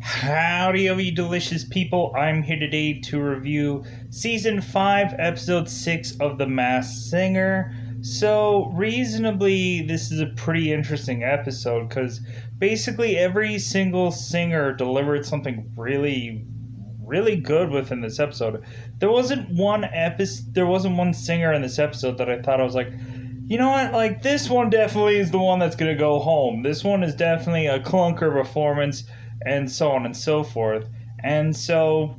Howdy, all you delicious people. I'm here today to review Season 5, Episode 6 of The Masked Singer. So, reasonably, this is a pretty interesting episode because basically every single singer delivered something really good within this episode. There wasn't one singer in this episode that I thought I was like, you know what, like this one definitely is the one that's gonna go home. This one is definitely a clunker performance, and so on and so forth. And so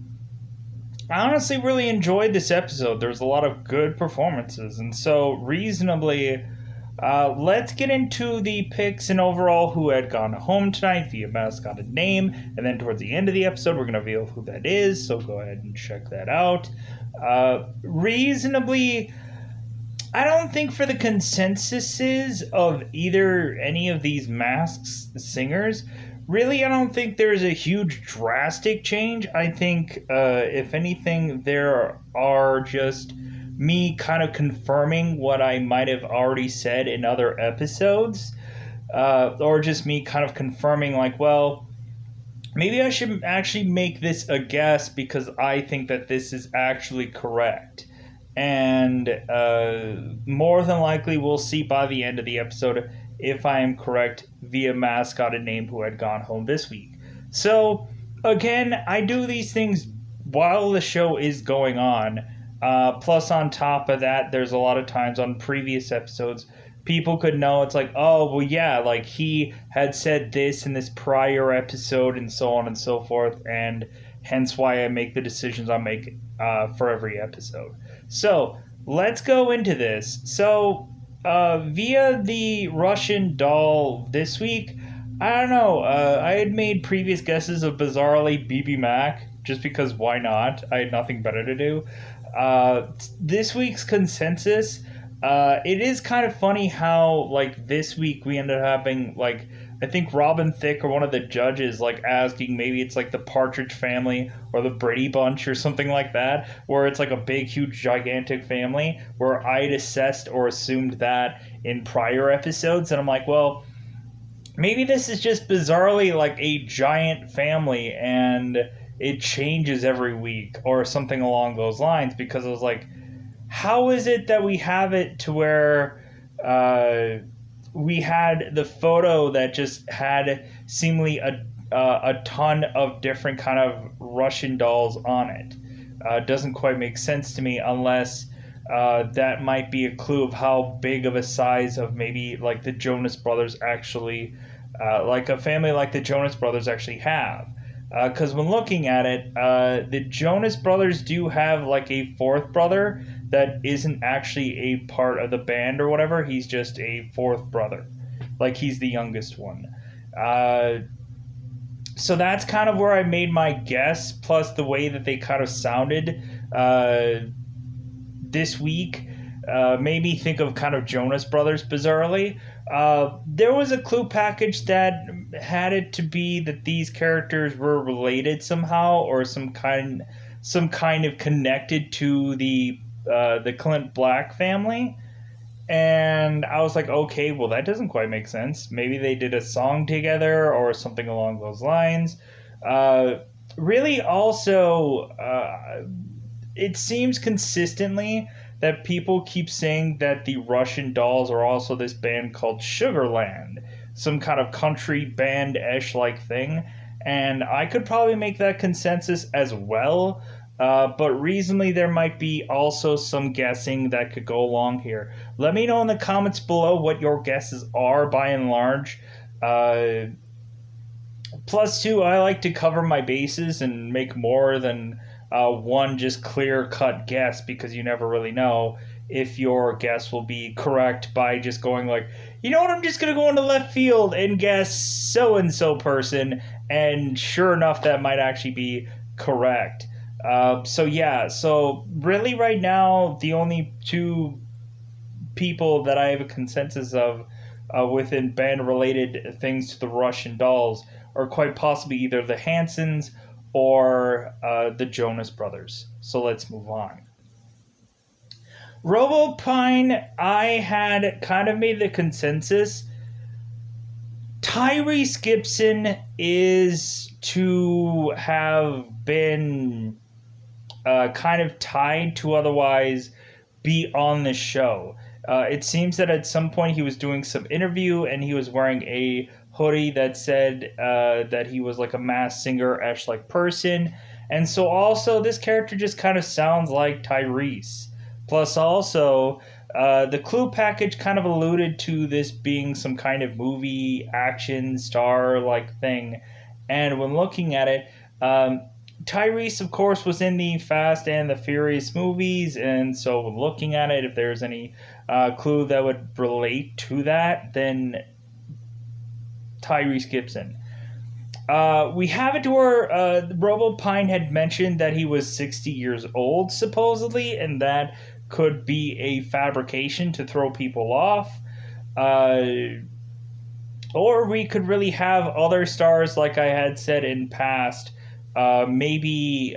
I honestly really enjoyed this episode. There's a lot of good performances, and so reasonably, let's get into the picks and overall who had gone home tonight via mascot name, and then towards the end of the episode, we're going to reveal who that is, so go ahead and check that out. Reasonably, I don't think for the consensuses of either any of these masks singers, really, I don't think there's a huge drastic change. I think, if anything, there are just me kind of confirming what I might have already said in other episodes, or just me kind of confirming, like, well, maybe I should actually make this a guess because I think that this is actually correct. And more than likely, we'll see by the end of the episode if I am correct via mascot and name who had gone home this week. So, again, I do these things while the show is going on. Plus, on top of that, there's a lot of times on previous episodes, people could know it's like, oh, well, yeah, like he had said this in this prior episode, and so on and so forth, and hence why I make the decisions I make for every episode. So let's go into this. So via the Russian doll this week, I don't know. I had made previous guesses of bizarrely BB Mac just because why not? I had nothing better to do. This week's consensus. It is kind of funny how like this week we ended up having like I think Robin Thicke or one of the judges like asking maybe it's like the Partridge Family or the Brady Bunch or something like that, where it's like a big, huge, gigantic family, where I'd assessed or assumed that in prior episodes, and I'm like, well, maybe this is just bizarrely like a giant family and it changes every week or something along those lines, because I was like, how is it that we have it to where we had the photo that just had seemingly a ton of different kind of Russian dolls on it? Doesn't quite make sense to me unless that might be a clue of how big of a size of maybe like the Jonas Brothers actually, like a family like the Jonas Brothers actually have. Because when looking at it, the Jonas Brothers do have like a fourth brother that isn't actually a part of the band or whatever. He's just a fourth brother. Like he's the youngest one. So that's kind of where I made my guess, plus the way that they kind of sounded this week. Made me think of kind of Jonas Brothers bizarrely. There was a clue package that had it to be that these characters were related somehow, or some kind of connected to the Clint Black family. And I was like, okay, well, that doesn't quite make sense. Maybe they did a song together or something along those lines. Really, also, it seems consistently that people keep saying that the Russian dolls are also this band called Sugarland, some kind of country band-ish like thing. And I could probably make that consensus as well. But reasonably, there might be also some guessing that could go along here. Let me know in the comments below what your guesses are by and large. Plus, too, I like to cover my bases and make more than one just clear-cut guess, because you never really know if your guess will be correct by just going like, you know what, I'm just going to go into left field and guess so-and-so person, and sure enough, that might actually be correct. So really right now, the only two people that I have a consensus of within band-related things to the Russian dolls are quite possibly either the Hansons or the Jonas Brothers. So let's move on. Robopine, I had kind of made the consensus Tyrese Gibson is to have been kind of tied to otherwise be on the show. It seems that at some point he was doing some interview and he was wearing a hoodie that said that he was like a mass singer-esh like person. And so also this character just kind of sounds like Tyrese. Plus also the clue package kind of alluded to this being some kind of movie action star like thing. And when looking at it, Tyrese, of course, was in the Fast and the Furious movies, and so looking at it, if there's any clue that would relate to that, then Tyrese Gibson. We have it to where RoboPine had mentioned that he was 60 years old, supposedly, and that could be a fabrication to throw people off. Or we could really have other stars, like I had said in past. Maybe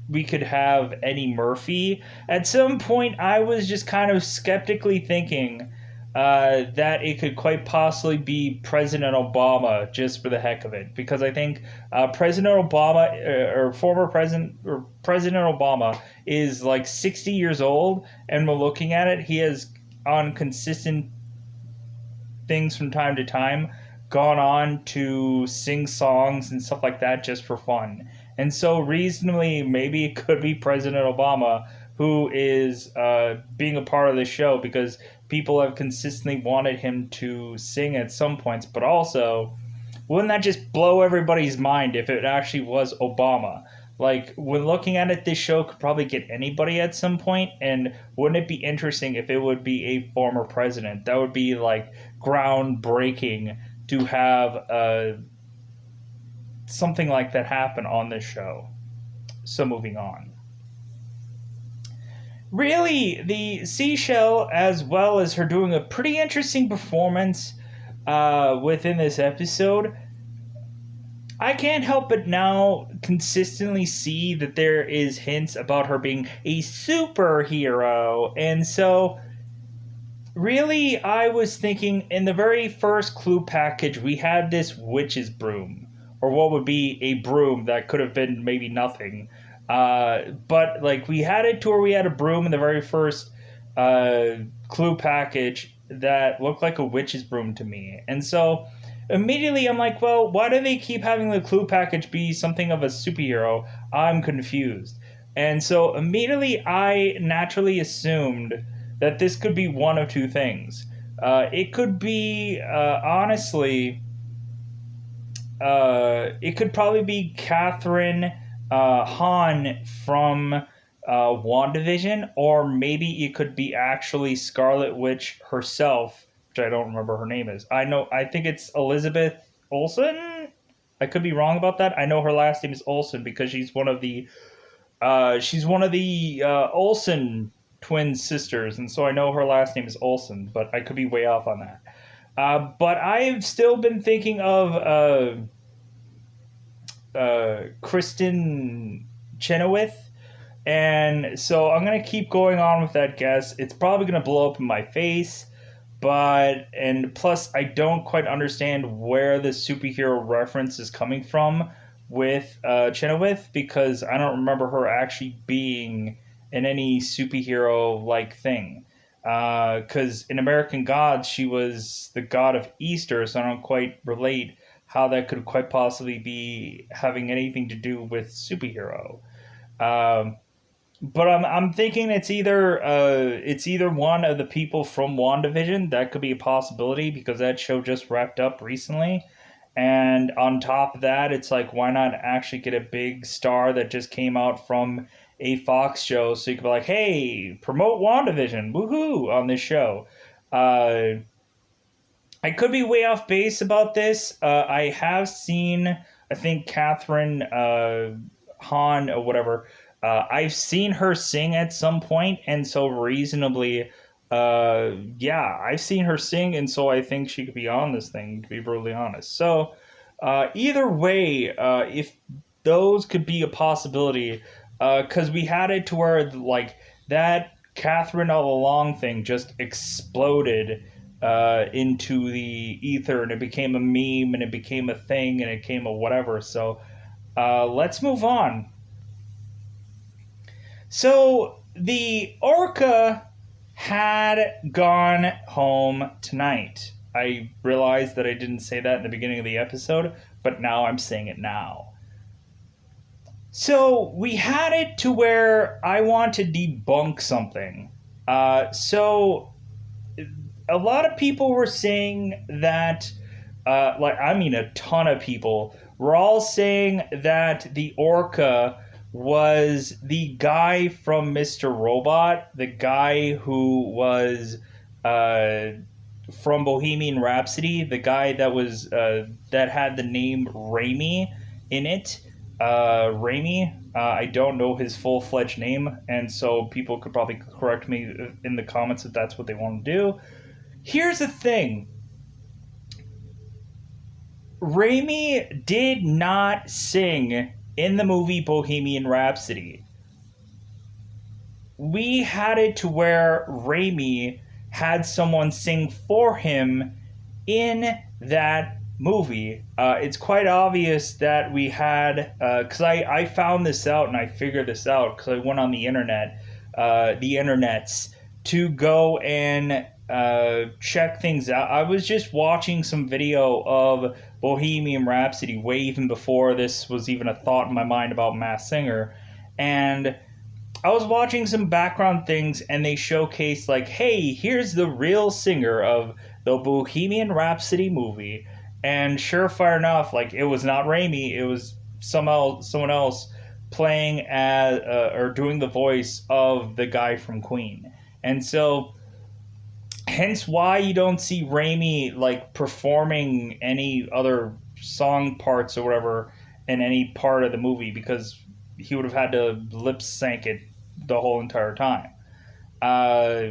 we could have Eddie Murphy. At some point, I was just kind of skeptically thinking that it could quite possibly be President Obama, just for the heck of it, because I think President Obama or former President Obama is like 60 years old, and we're looking at it, he has on consistent things from time to time gone on to sing songs and stuff like that just for fun. And so reasonably, maybe it could be President Obama who is being a part of the show, because people have consistently wanted him to sing at some points. But also, wouldn't that just blow everybody's mind if it actually was Obama? Like, when looking at it, this show could probably get anybody at some point, and wouldn't it be interesting if it would be a former president? That would be, like, groundbreaking to have something like that happen on this show. So moving on. Really, the Seashell, as well as her doing a pretty interesting performance within this episode, I can't help but now consistently see that there is hints about her being a superhero. And so really, I was thinking in the very first clue package, we had this witch's broom, or what would be a broom that could have been maybe nothing. But like we had it to where we had a broom in the very first clue package that looked like a witch's broom to me. And so immediately I'm like, well, why do they keep having the clue package be something of a superhero? I'm confused. And so immediately I naturally assumed that this could be one of two things. It could be, honestly, it could probably be Catherine Hahn from WandaVision, or maybe it could be actually Scarlet Witch herself, which I don't remember her name is. I think it's Elizabeth Olsen. I could be wrong about that. I know her last name is Olsen because she's one of the Olsen twin sisters, and so I know her last name is Olsen, but I could be way off on that. But I've still been thinking of Kristen Chenoweth, and so I'm going to keep going on with that guess. It's probably going to blow up in my face, and plus I don't quite understand where the superhero reference is coming from with Chenoweth, because I don't remember her actually being in any superhero-like thing. Because in American Gods, she was the god of Easter, so I don't quite relate how that could quite possibly be having anything to do with superhero. But I'm thinking it's either one of the people from WandaVision. That could be a possibility because that show just wrapped up recently. And on top of that, it's like, why not actually get a big star that just came out from a Fox show, so you could be like, hey, promote WandaVision, woohoo, on this show. I could be way off base about this. I have seen, I think, Catherine Hahn or whatever. I've seen her sing at some point, and so reasonably, I've seen her sing, and so I think she could be on this thing, to be brutally honest. So, either way, if those could be a possibility, because we had it to where, like, that Catherine all along thing just exploded into the ether, and it became a meme, and it became a thing, and it became a whatever. So let's move on. So the orca had gone home tonight. I realized that I didn't say that in the beginning of the episode, but now I'm saying it now. So we had it to where I want to debunk something. So a lot of people were saying that, a ton of people were all saying that the orca was the guy from Mr. Robot, the guy who was uh, from Bohemian Rhapsody, the guy that had the name Raimi in it. Raimi. I don't know his full fledged name, and so people could probably correct me in the comments if that's what they want to do. Here's the thing. Raimi did not sing in the movie Bohemian Rhapsody. We had it to where Raimi had someone sing for him in that movie. It's quite obvious that we had, because I found this out and I figured this out because I went on the internets, to go and check things out. I was just watching some video of Bohemian Rhapsody way even before this was even a thought in my mind about Masked Singer, and I was watching some background things, and they showcased like, hey, here's the real singer of the Bohemian Rhapsody movie, and surefire enough, like it was not Raimi, it was someone else playing as or doing the voice of the guy from Queen, and so hence why you don't see Raimi like performing any other song parts or whatever in any part of the movie, because he would have had to lip sync it the whole entire time. Uh,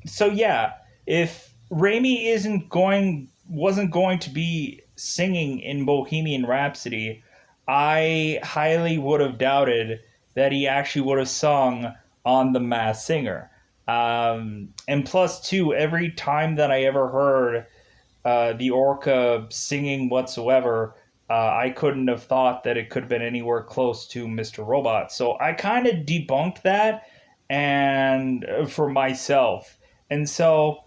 so yeah, if Raimi wasn't going to be singing in Bohemian Rhapsody, I highly would have doubted that he actually would have sung on The Masked Singer. And plus, two, every time that I ever heard the orca singing whatsoever, I couldn't have thought that it could have been anywhere close to Mr. Robot. So I kind of debunked that and for myself. And so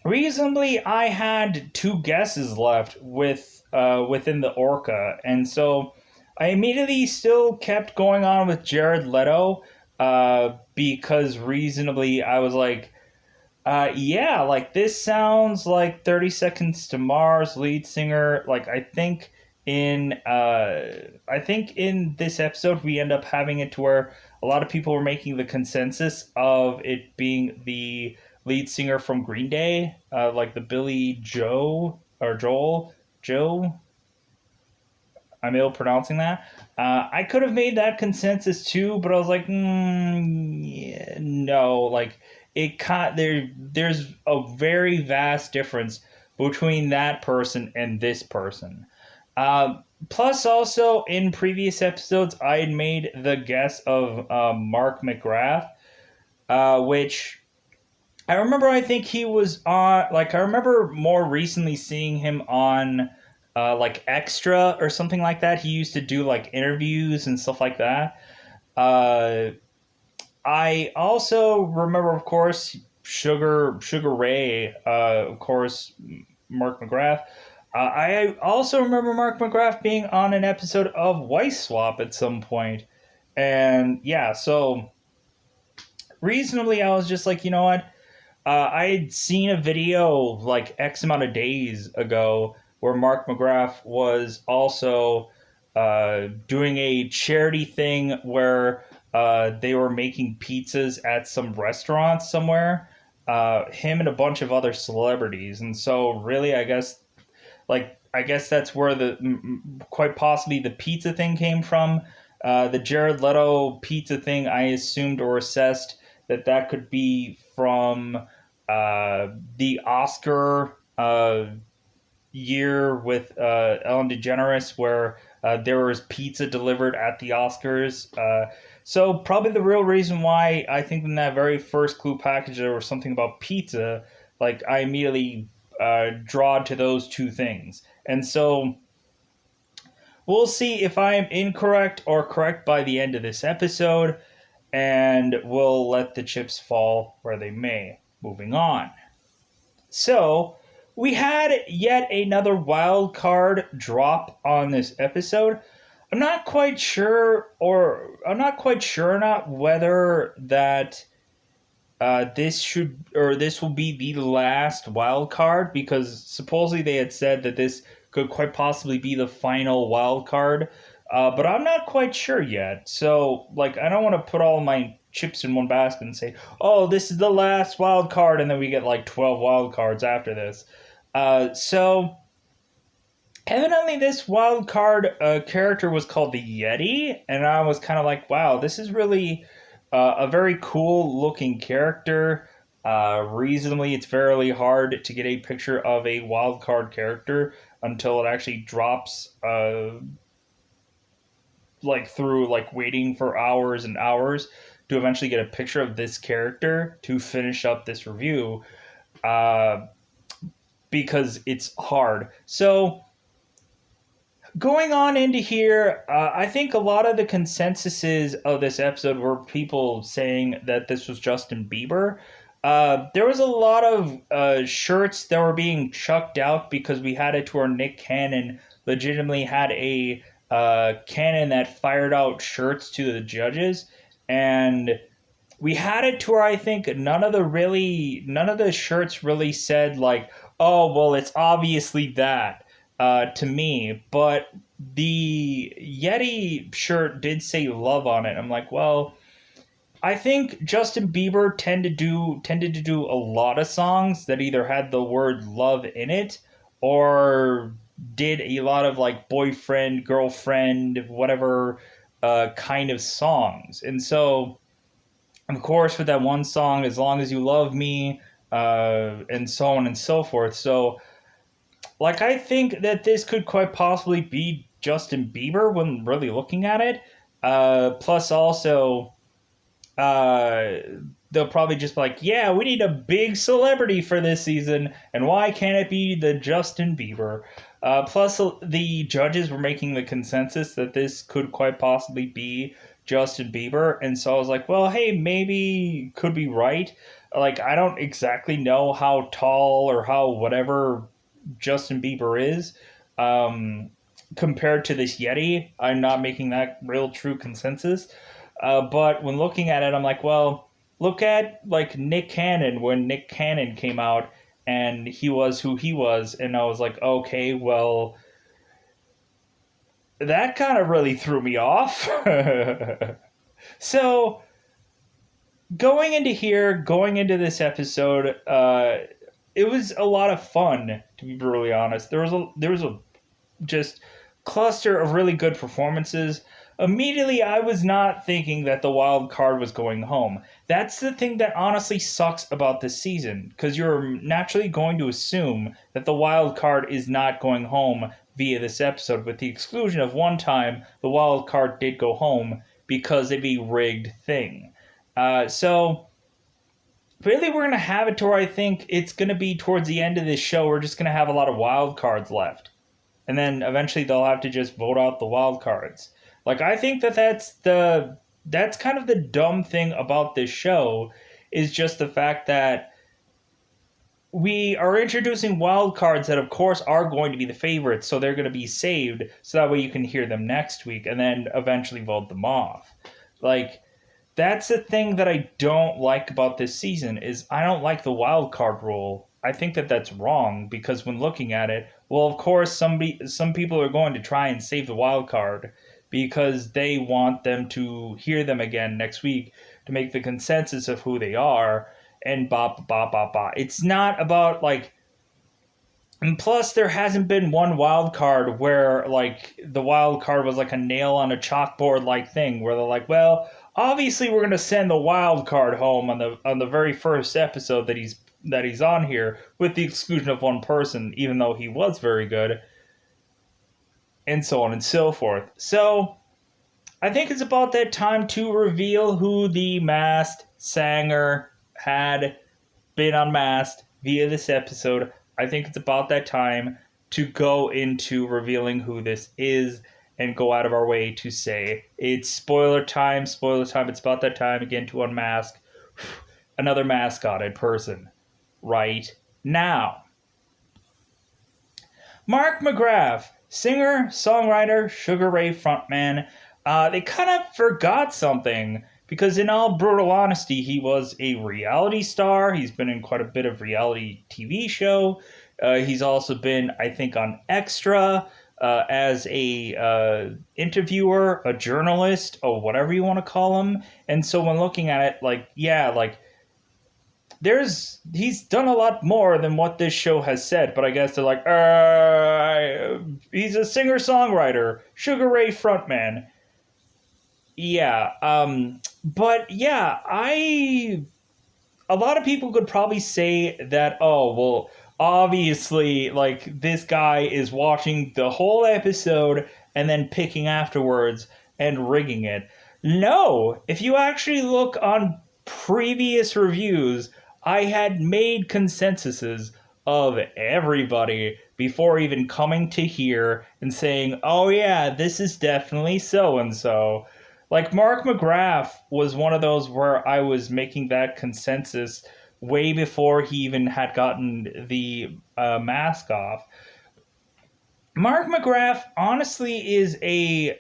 reasonably, I had two guesses left within the orca, and so I immediately still kept going on with Jared Leto, because reasonably I was like, yeah, like this sounds like 30 Seconds to Mars lead singer. Like I think in this episode we end up having it to where a lot of people were making the consensus of it being the lead singer from Green Day, like the Billy Joe or Joe. I'm ill pronouncing that. I could have made that consensus too, but I was like, yeah, no. Like there's a very vast difference between that person and this person. Plus, also in previous episodes, I had made the guess of Mark McGrath, which I remember. I think he was on. Like I remember more recently seeing him on like Extra or something like that. He used to do like interviews and stuff like that. Uh, I also remember, of course, Sugar Ray. Of course, Mark McGrath. I also remember Mark McGrath being on an episode of Wife Swap at some point, and yeah, so reasonably, I was just like, you know what? I had seen a video like X amount of days ago where Mark McGrath was also doing a charity thing where they were making pizzas at some restaurant somewhere. Him and a bunch of other celebrities, and so really, I guess that's where quite possibly the pizza thing came from. The Jared Leto pizza thing, I assumed or assessed that could be from the Oscar year with Ellen DeGeneres, where there was pizza delivered at the Oscars. So probably the real reason why I think in that very first clue package there was something about pizza Like, I immediately draw to those two things. And so we'll see if I am incorrect or correct by the end of this episode, and we'll let the chips fall where they may. Moving on. So, we had yet another wild card drop on this episode. I'm not quite sure or not whether that this will be the last wild card, because supposedly they had said that this could quite possibly be the final wild card. But I'm not quite sure yet. So, like, I don't want to put all my chips in one basket and say, oh, this is the last wild card, and then we get like 12 wild cards after this. So, evidently, this wild card character was called the Yeti, and I was kind of like, wow, this is really a very cool looking character. Reasonably, it's fairly hard to get a picture of a wild card character until it actually drops. Like through like waiting for hours and hours to eventually get a picture of this character to finish up this review, uh, because it's hard. So going on into here, I think a lot of the consensuses of this episode were people saying that this was Justin Bieber. There was a lot of shirts that were being chucked out because we had it to where Nick Cannon legitimately had a cannon that fired out shirts to the judges, and we had it to where I think none of the shirts really said like, oh well, it's obviously that to me, but the Yeti shirt did say love on it. I'm like, well, I think Justin Bieber tended to do a lot of songs that either had the word love in it or did a lot of like boyfriend, girlfriend, whatever kind of songs. And so, of course, with that one song, As Long as You Love Me, and so on and so forth. So, like, I think that this could quite possibly be Justin Bieber when really looking at it. Plus, also, uh, they'll probably just be like, yeah, we need a big celebrity for this season, and why can't it be the Justin Bieber? Plus, the judges were making the consensus that this could quite possibly be Justin Bieber, and so I was like, well, hey, maybe could be right. Like, I don't exactly know how tall or how whatever Justin Bieber is. Compared to this Yeti, I'm not making that real true consensus. But when looking at it, I'm like, well, look at like Nick Cannon when Nick Cannon came out and he was who he was, and I was like, okay, well, that kind of really threw me off. So going into this episode, it was a lot of fun, to be brutally honest. There was a just cluster of really good performances. Immediately, I was not thinking that the wild card was going home. That's the thing that honestly sucks about this season, because you're naturally going to assume that the wild card is not going home via this episode, with the exclusion of one time the wild card did go home because of a rigged thing. So really, we're going to have it to where I think it's going to be towards the end of this show, we're just going to have a lot of wild cards left. And then eventually they'll have to just vote out the wild cards. Like, I think that's kind of the dumb thing about this show, is just the fact that we are introducing wild cards that of course are going to be the favorites, so they're going to be saved so that way you can hear them next week and then eventually vote them off. Like, that's the thing that I don't like about this season, is I don't like the wild card rule. I think that that's wrong, because when looking at it, well, of course, some people are going to try and save the wild card because they want them to hear them again next week to make the consensus of who they are, and bop bop bop bop. It's not about like, and plus there hasn't been one wild card where like the wild card was like a nail on a chalkboard like thing where they're like, well, obviously we're going to send the wild card home on the very first episode that he's on here, with the exclusion of one person, even though he was very good, and so on and so forth. So I think it's about that time to reveal who the masked singer had been unmasked via this episode, I think it's about that time to go into revealing who this is and go out of our way to say it's spoiler time, spoiler time. It's about that time again to unmask another mascotted person right now. Mark McGrath, singer, songwriter, Sugar Ray frontman. They kind of forgot something because, in all brutal honesty, he was a reality star. He's been in quite a bit of reality TV show. He's also been, I think, on Extra as a interviewer, a journalist, or whatever you want to call him. And so, when looking at it, like, yeah, like he's done a lot more than what this show has said, but I guess they're like, he's a singer songwriter, Sugar Ray frontman. Yeah, but yeah, a lot of people could probably say that, oh, well, obviously, like, this guy is watching the whole episode and then picking afterwards and rigging it. No, if you actually look on previous reviews, I had made consensuses of everybody before even coming to here and saying, oh, yeah, this is definitely so and so. Like, Mark McGrath was one of those where I was making that consensus way before he even had gotten the mask off. Mark McGrath honestly is a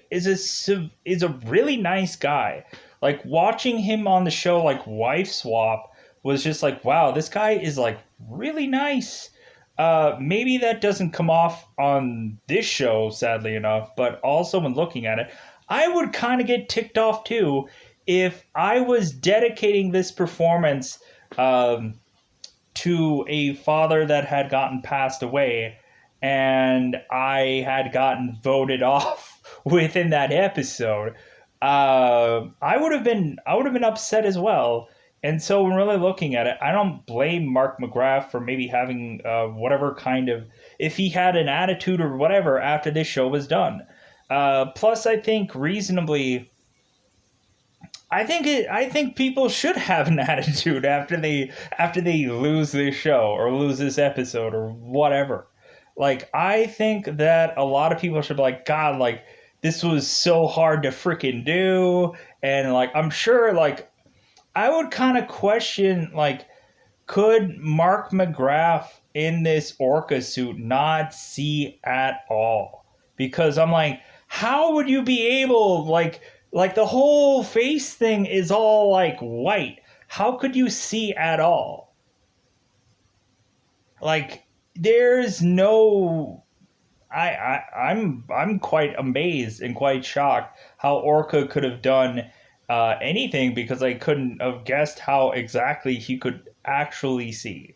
really nice guy. Like, watching him on the show like Wife Swap was just like, wow, this guy is like really nice. Maybe that doesn't come off on this show, sadly enough, but also when looking at it, I would kind of get ticked off too if I was dedicating this performance to a father that had gotten passed away and I had gotten voted off within that episode. I would have been upset as well. And so when really looking at it, I don't blame Mark McGrath for maybe having whatever kind of, if he had an attitude or whatever after this show was done. Plus, I think reasonably, I think people should have an attitude after they lose this show or lose this episode or whatever. Like, I think that a lot of people should be like, God, like, this was so hard to freaking do, and like, I'm sure, like, I would kind of question, like, could Mark McGrath in this orca suit not see at all? Because I'm like, how would you be able, like the whole face thing is all like white. How could you see at all? Like, there's no I'm quite amazed and quite shocked how Orca could have done anything because I couldn't have guessed how exactly he could actually see.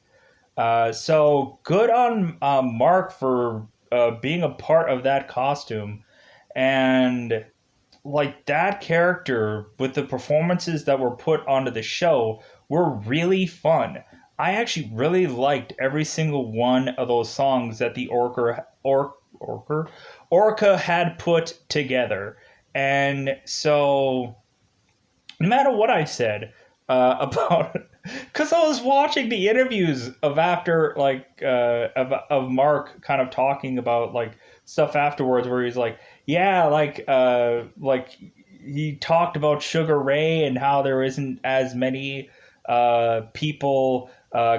So good on Mark for being a part of that costume, and like that character with the performances that were put onto the show were really fun. I actually really liked every single one of those songs that the Orca had put together. And so no matter what I said about, because I was watching the interviews of after of Mark kind of talking about like stuff afterwards, where he's like, yeah, like he talked about Sugar Ray and how there isn't as many people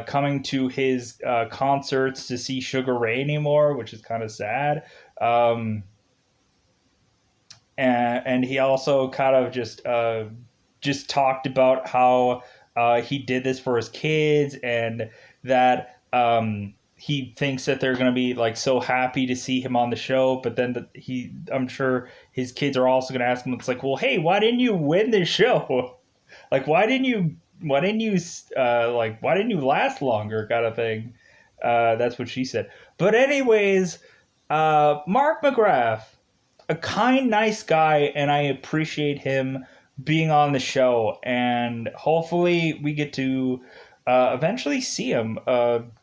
coming to his concerts to see Sugar Ray anymore, which is kind of sad. Um, and he also kind of just talked about how he did this for his kids and that he thinks that they're going to be like so happy to see him on the show, but then I'm sure his kids are also going to ask him, it's like, well, hey, why didn't you win this show? Like, why didn't you last longer, kind of thing. That's what she said. But anyways, Mark McGrath, a kind, nice guy, and I appreciate him being on the show. And hopefully, we get to eventually see him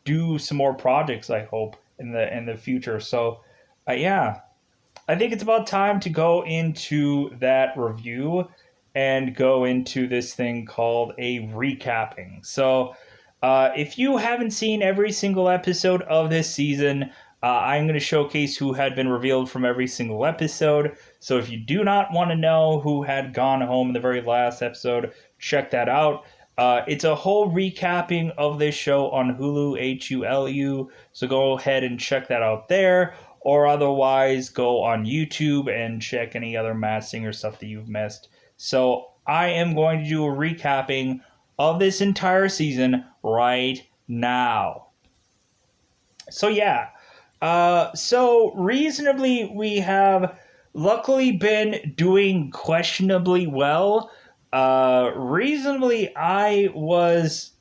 do some more projects. I hope in the future. So, yeah, I think it's about time to go into that review and go into this thing called a recapping. So, If you haven't seen every single episode of this season, I'm going to showcase who had been revealed from every single episode. So if you do not want to know who had gone home in the very last episode, check that out. It's a whole recapping of this show on Hulu, HULU. So go ahead and check that out there. Or otherwise, go on YouTube and check any other Masked Singer stuff that you've missed. So I am going to do a recapping of this entire season right now. So yeah, so reasonably we have luckily been doing questionably well. Reasonably I was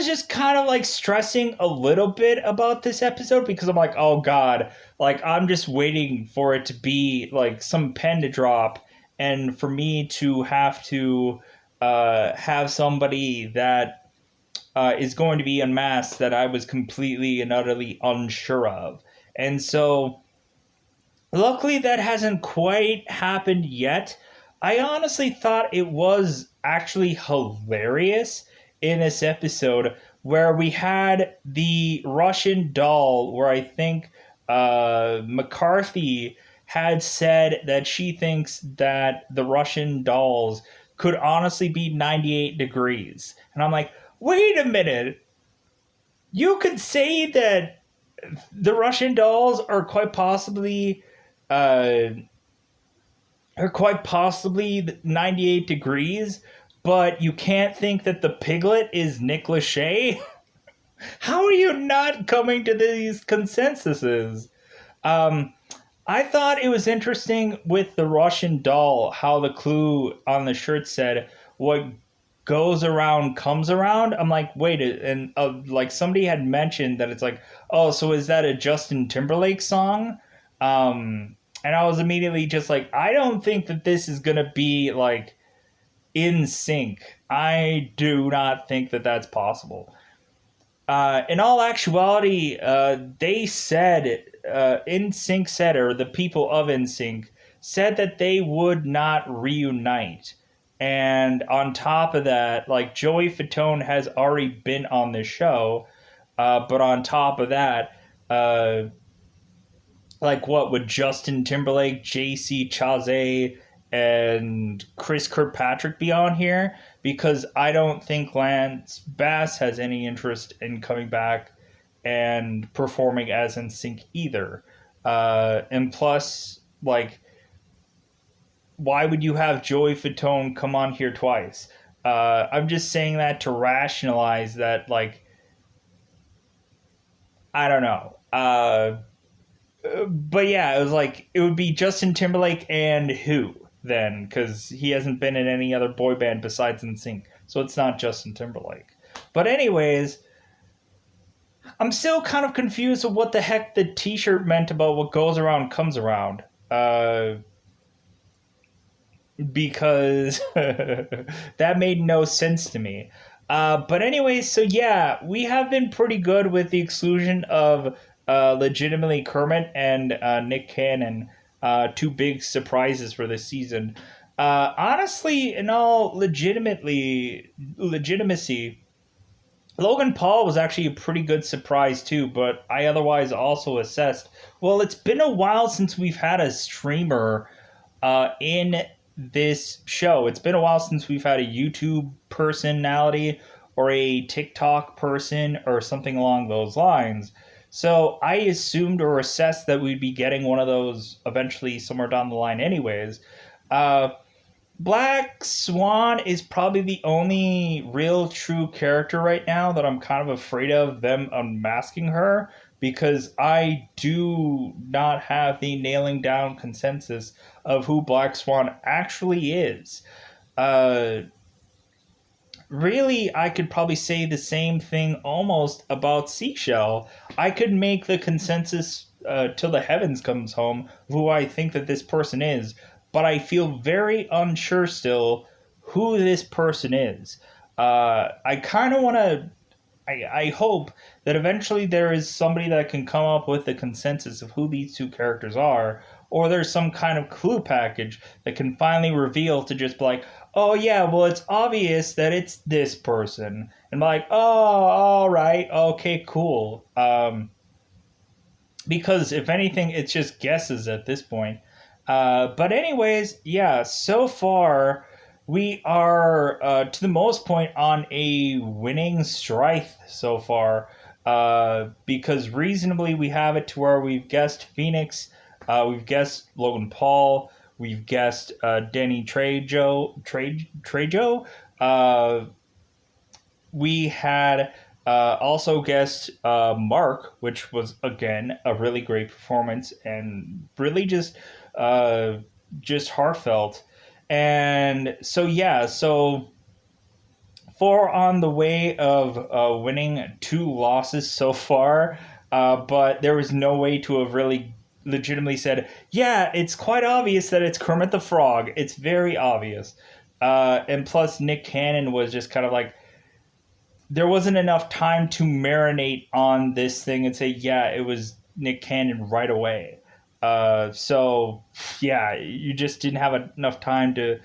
just kind of like stressing a little bit about this episode because I'm like, oh god, like I'm just waiting for it to be like some pen to drop and for me to have to have somebody that is going to be unmasked that I was completely and utterly unsure of. And so, luckily, that hasn't quite happened yet. I honestly thought it was actually hilarious in this episode where we had the Russian doll, where I think McCarthy had said that she thinks that the Russian dolls could honestly be 98 degrees. And I'm like, wait a minute. You could say that the Russian dolls uh, are quite possibly 98 degrees, but you can't think that the piglet is Nick Lachey? How are you not coming to these consensuses? Um, I thought it was interesting with the Russian doll how the clue on the shirt said, what goes around comes around. I'm like, wait, and like somebody had mentioned that it's like, oh, so is that a Justin Timberlake song? And I was immediately just like, I don't think that this is gonna be like in sync. I do not think that that's possible. In all actuality, they said, NSYNC said, or the people of NSYNC said that they would not reunite. And on top of that, like Joey Fatone has already been on the show, but on top of that, like what would Justin Timberlake, JC Chazé, and Chris Kirkpatrick be on here? Because I don't think Lance Bass has any interest in coming back and performing as NSYNC either. And plus, like, why would you have Joey Fatone come on here twice? I'm just saying that to rationalize that, like, I don't know. But yeah, it was like it would be Justin Timberlake and who then, because he hasn't been in any other boy band besides NSYNC, so it's not Justin Timberlake. But anyways, I'm still kind of confused of what the heck the T-shirt meant about what goes around comes around. Because that made no sense to me. But anyways, so yeah, we have been pretty good with the exclusion of legitimately Kermit and Nick Cannon, two big surprises for this season. Honestly, in all legitimacy, Logan Paul was actually a pretty good surprise too, but I otherwise also assessed, well, it's been a while since we've had a streamer in this show. It's been a while since we've had a YouTube personality or a TikTok person or something along those lines. So I assumed or assessed that we'd be getting one of those eventually somewhere down the line, anyways. Uh, Black Swan is probably the only real true character right now that I'm kind of afraid of them unmasking her because I do not have the nailing down consensus of who Black Swan actually is. Uh, Really, I could probably say the same thing almost about Seashell. I could make the consensus till the heavens comes home who I think that this person is, but I feel very unsure still who this person is. I kind of want to. I hope that eventually there is somebody that can come up with a consensus of who these two characters are, or there's some kind of clue package that can finally reveal to just be like, oh yeah, well it's obvious that it's this person, and be like, oh, all right, okay, cool. Because if anything, it's just guesses at this point. But anyways, yeah. So far, we are to the most point on a winning strike so far. Because reasonably, we have it to where we've guessed Phoenix, we've guessed Logan Paul, we've guessed Danny Trejo. Uh, we had also guessed Mark, which was again a really great performance and really just heartfelt. And so yeah, so four on the way of winning, two losses so far, but there was no way to have really legitimately said, yeah, it's quite obvious that it's Kermit the Frog. It's very obvious. And plus, Nick Cannon was just kind of like, there wasn't enough time to marinate on this thing and say, yeah, it was Nick Cannon right away. So, yeah, you just didn't have enough time to.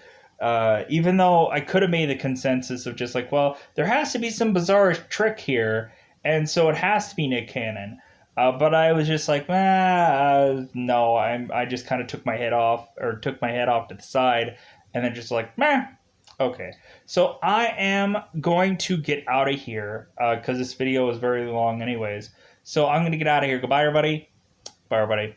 Even though I could have made the consensus of just like, well, there has to be some bizarre trick here, and so it has to be Nick Cannon. But I was just like, no, I just kind of took my head off to the side, and then just like, meh, okay. So I am going to get out of here because this video is very long, anyways. So I'm going to get out of here. Goodbye, everybody. Bye, everybody.